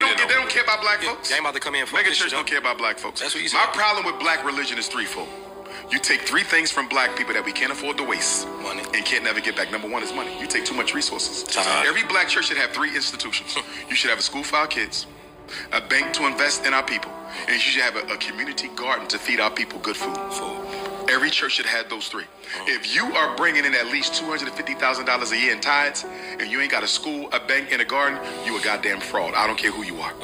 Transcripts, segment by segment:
They don't care about black folks. They ain't about to come in for Mega church don't care about black folks. That's what you said. My problem with black religion is threefold. You take three things from black people that we can't afford to waste. Money. And can't never get back. Number one is money. You take too much resources. Time. Every black church should have three institutions. You should have a school for our kids, a bank to invest in our people, and you should have a community garden to feed our people good food. Every church should have those three. If you are bringing in at least $250,000 a year in tithes, and you ain't got a school, a bank, and a garden, you a goddamn fraud. I don't care who you are.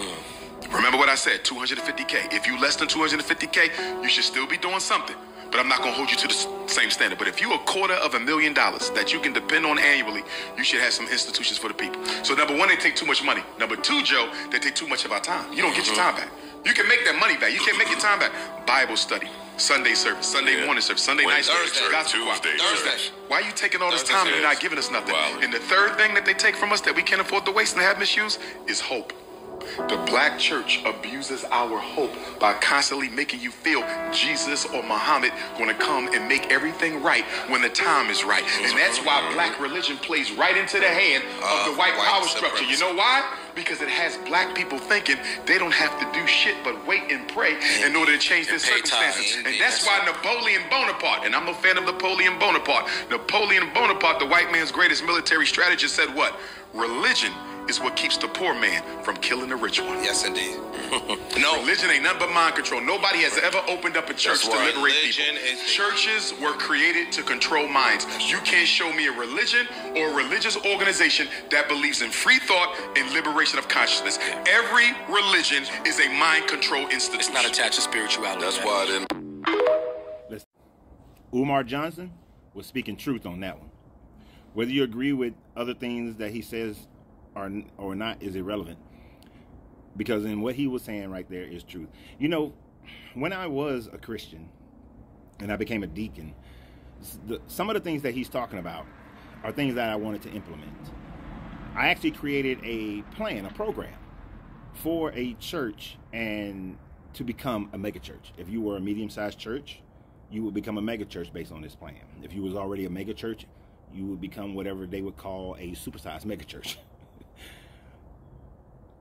Remember what I said, 250K. If you less than 250K, you should still be doing something. But I'm not going to hold you to the same standard. But if you $250,000 that you can depend on annually, you should have some institutions for the people. So number one, they take too much money. Number two, Joe, they take too much of our time. You don't get your time back. You can make that money back. You can't make your time back. Bible study, Sunday service, Sunday morning service, Sunday night service, gospel choir, Thursday. Why are you taking all this time and you're not giving us nothing? Wow. And the third thing that they take from us that we can't afford to waste and have misuse is hope. The black church abuses our hope by constantly making you feel Jesus or Muhammad going to come and make everything right when the time is right. And that's why black religion plays right into the hand of the white power structure. You know why? Because it has black people thinking they don't have to do shit but wait and pray in order to change their circumstances. And that's why Napoleon Bonaparte, and I'm a fan of Napoleon Bonaparte, the white man's greatest military strategist, said what? Religion is what keeps the poor man from killing the rich one. Yes, indeed. No, religion ain't nothing but mind control. Nobody has ever opened up a church to liberate people. Churches were created to control minds. You can't show me a religion or a religious organization that believes in free thought and liberation of consciousness. Every religion is a mind control institution. It's not attached to spirituality. That's why I didn't. Umar Johnson was speaking truth on that one. Whether you agree with other things that he says or not is irrelevant, because in what he was saying right there is truth. You know, when I was a Christian and I became a deacon, some of the things that he's talking about are things that I wanted to implement. I actually created a plan, a program for a church and to become a mega church. If you were a medium-sized church, you would become a mega church based on this plan. If you was already a mega church, you would become whatever they would call a supersized mega church.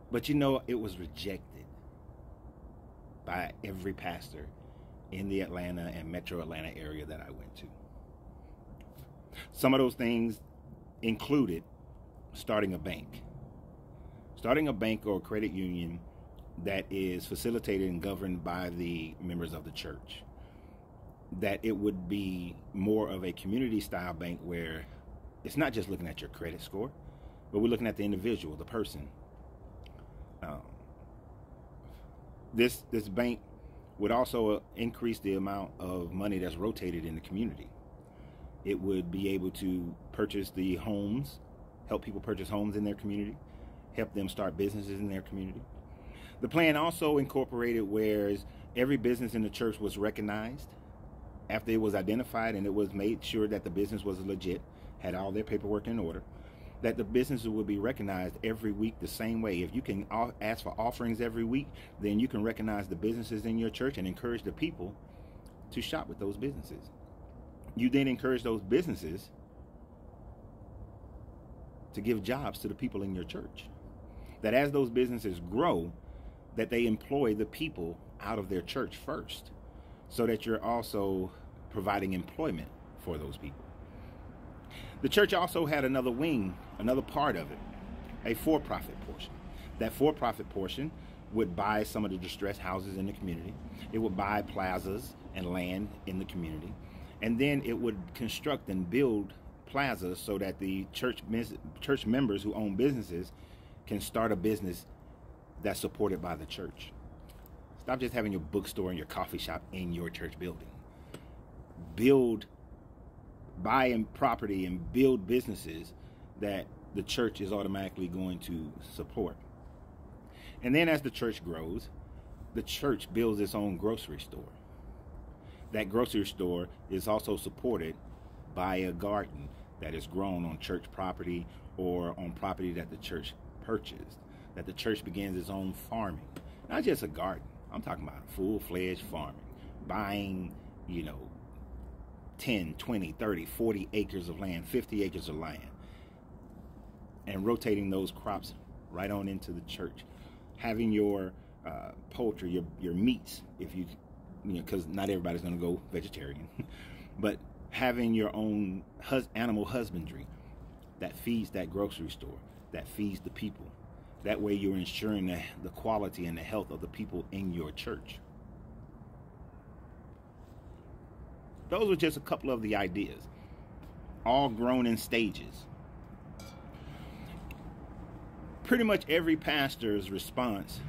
But you know, it was rejected by every pastor in the Atlanta and Metro Atlanta area that I went to. Some of those things included starting a bank. Starting a bank or a credit union that is facilitated and governed by the members of the church. That it would be more of a community-style bank where it's not just looking at your credit score, but we're looking at the individual, the person. This bank would also increase the amount of money that's rotated in the community. It would be able to purchase the homes, help people purchase homes in their community, help them start businesses in their community. The plan also incorporated where every business in the church was recognized after it was identified, and it was made sure that the business was legit, had all their paperwork in order, that the businesses would be recognized every week the same way. If you can ask for offerings every week, then you can recognize the businesses in your church and encourage the people to shop with those businesses. You then encourage those businesses to give jobs to the people in your church. That as those businesses grow, that they employ the people out of their church first, so that you're also providing employment for those people. The church also had another wing, another part of it, a for-profit portion. That for-profit portion would buy some of the distressed houses in the community. It would buy plazas and land in the community. And then it would construct and build plazas so that the church members who own businesses can start a business that's supported by the church. Stop just having your bookstore and your coffee shop in your church building. Buy property and build businesses that the church is automatically going to support. And then as the church grows, the church builds its own grocery store. That grocery store is also supported by a garden that is grown on church property or on property that the church purchased. That the church begins its own farming. Not just a garden. I'm talking about full-fledged farming. Buying, 10, 20, 30, 40 acres of land, 50 acres of land, and rotating those crops right on into the church having your poultry, your meats, if you know, because not everybody's going to go vegetarian, but having your own animal husbandry that feeds that grocery store, that feeds the people. That way you're ensuring the quality and the health of the people in your church. Those are just a couple of the ideas, all grown in stages. Pretty much every pastor's response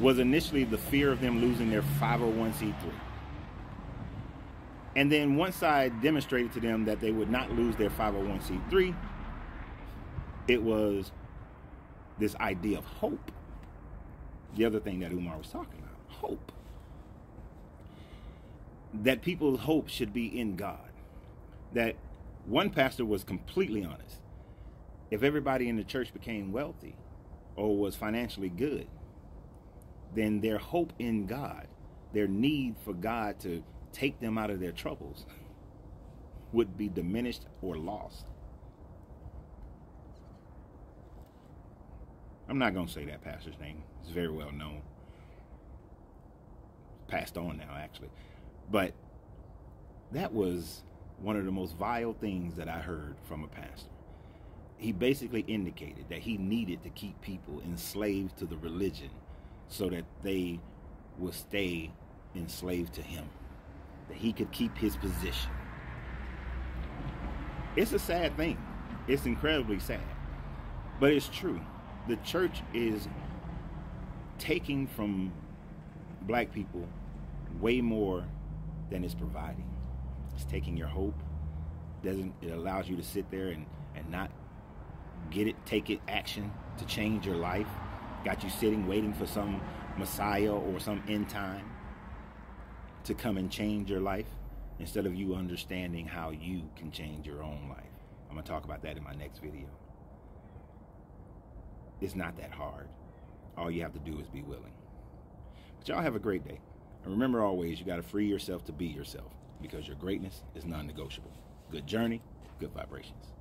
was initially the fear of them losing their 501c3. And then once I demonstrated to them that they would not lose their 501c3, it was this idea of hope. The other thing that Umar was talking about, hope. That people's hope should be in God. That one pastor was completely honest. If everybody in the church became wealthy or was financially good, then their hope in God, their need for God to take them out of their troubles, would be diminished or lost. I'm not going to say that pastor's name. It's very well known. Passed on now, actually. But that was one of the most vile things that I heard from a pastor. He basically indicated that he needed to keep people enslaved to the religion so that they would stay enslaved to him, that he could keep his position. It's a sad thing. It's incredibly sad. But it's true. The church is taking from black people way more than it's providing. It's taking your hope. It allows you to sit there and not take action to change your life. Got you sitting waiting for some Messiah or some end time to come and change your life, instead of you understanding how you can change your own life. I'm going to talk about that in my next video. It's not that hard. All you have to do is be willing. But y'all have a great day. And remember always, you got to free yourself to be yourself, because your greatness is non-negotiable. Good journey, good vibrations.